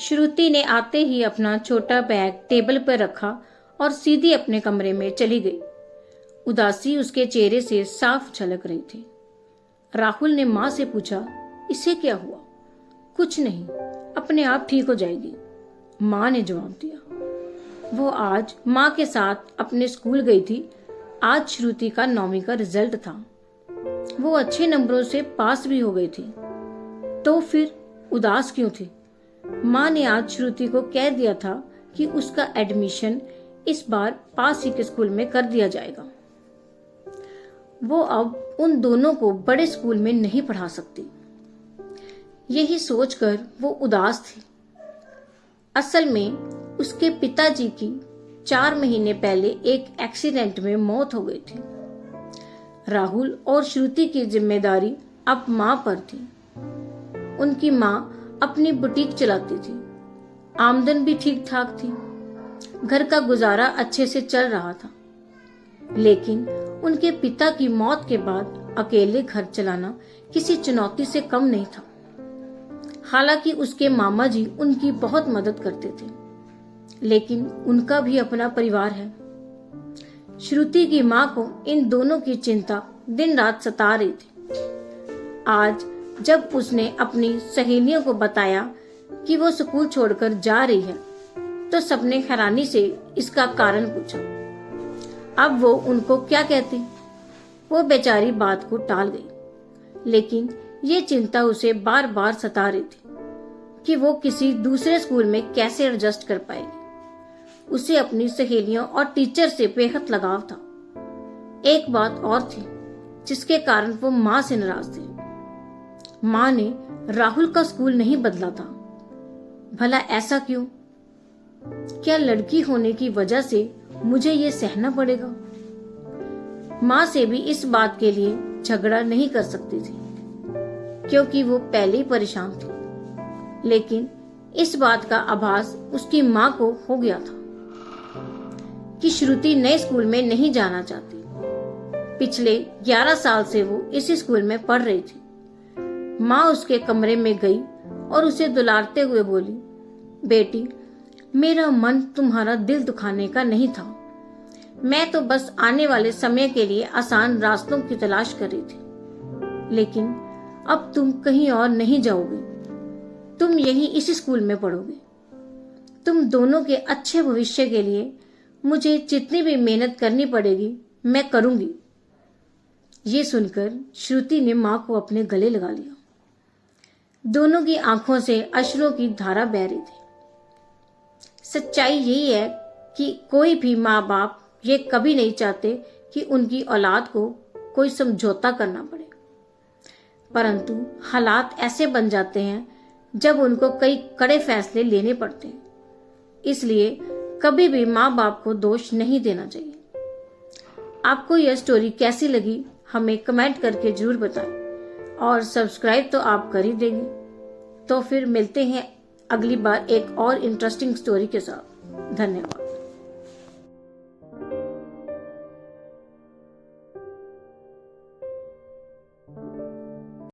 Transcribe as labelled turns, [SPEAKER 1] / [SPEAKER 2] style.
[SPEAKER 1] श्रुति ने आते ही अपना छोटा बैग टेबल पर रखा और सीधी अपने कमरे में चली गई। उदासी उसके चेहरे से साफ झलक रही थी। राहुल ने माँ से पूछा, इसे क्या हुआ? कुछ नहीं, अपने आप ठीक हो जाएगी, माँ ने जवाब दिया। वो आज माँ के साथ अपने स्कूल गई थी। आज श्रुति का 9वीं का रिजल्ट था। वो अच्छे नंबरों से पास भी हो गई थी, तो फिर उदास क्यों थी? माँ ने आज श्रुति को कह दिया था कि उसका एडमिशन इस बार पास ही के स्कूल में कर दिया जाएगा। वो अब उन दोनों को बड़े स्कूल में नहीं पढ़ा सकती। यही सोचकर वो उदास थी। असल में उसके पिताजी की 4 महीने पहले एक एक्सीडेंट में मौत हो गई थी। राहुल और श्रुति की जिम्मेदारी अब माँ पर थी। उनकी माँ अपनी बुटीक चलाती थी, आमदन भी ठीक ठाक थी, घर का गुजारा अच्छे से चल रहा था। लेकिन उनके पिता की मौत के बाद अकेले घर चलाना किसी चुनौती से कम नहीं था। हालांकि उसके मामा जी उनकी बहुत मदद करते थे, लेकिन उनका भी अपना परिवार है। श्रुति की माँ को इन दोनों की चिंता दिन रात सता रही थी। आज जब उसने अपनी सहेलियों को बताया कि वो स्कूल छोड़कर जा रही है, तो सबने हैरानी से इसका कारण पूछा। अब वो उनको क्या कहती? वो बेचारी बात को टाल गई, लेकिन ये चिंता उसे बार बार सता रही थी कि वो किसी दूसरे स्कूल में कैसे एडजस्ट कर पाएगी। उसे अपनी सहेलियों और टीचर से बेहद लगाव था। एक बात और थी जिसके कारण वो माँ से नाराज थी। माँ ने राहुल का स्कूल नहीं बदला था। भला ऐसा क्यों? क्या लड़की होने की वजह से मुझे ये सहना पड़ेगा? माँ से भी इस बात के लिए झगड़ा नहीं कर सकती थी, क्योंकि वो पहले ही परेशान थी। लेकिन इस बात का आभास उसकी माँ को हो गया था कि श्रुति नए स्कूल में नहीं जाना चाहती। पिछले 11 साल से वो इसी स्कूल में पढ़ रही थी। माँ उसके कमरे में गई और उसे दुलारते हुए बोली, बेटी, मेरा मन तुम्हारा दिल दुखाने का नहीं था। मैं तो बस आने वाले समय के लिए आसान रास्तों की तलाश कर रही थी। लेकिन अब तुम कहीं और नहीं जाओगे, तुम यहीं इसी स्कूल में पढ़ोगे। तुम दोनों के अच्छे भविष्य के लिए मुझे जितनी भी मेहनत करनी पड़ेगी मैं करूंगी। ये सुनकर श्रुति ने माँ को अपने गले लगा लिया। दोनों की आंखों से अश्रुओं की धारा बह रही थी। सच्चाई यही है कि कोई भी माँ बाप ये कभी नहीं चाहते कि उनकी औलाद को कोई समझौता करना पड़े, परंतु हालात ऐसे बन जाते हैं जब उनको कई कड़े फैसले लेने पड़ते हैं। इसलिए कभी भी माँ बाप को दोष नहीं देना चाहिए। आपको यह स्टोरी कैसी लगी हमें कमेंट करके जरूर बताएं, और सब्सक्राइब तो आप कर ही देंगे। तो फिर मिलते हैं अगली बार एक और इंटरेस्टिंग स्टोरी के साथ। धन्यवाद।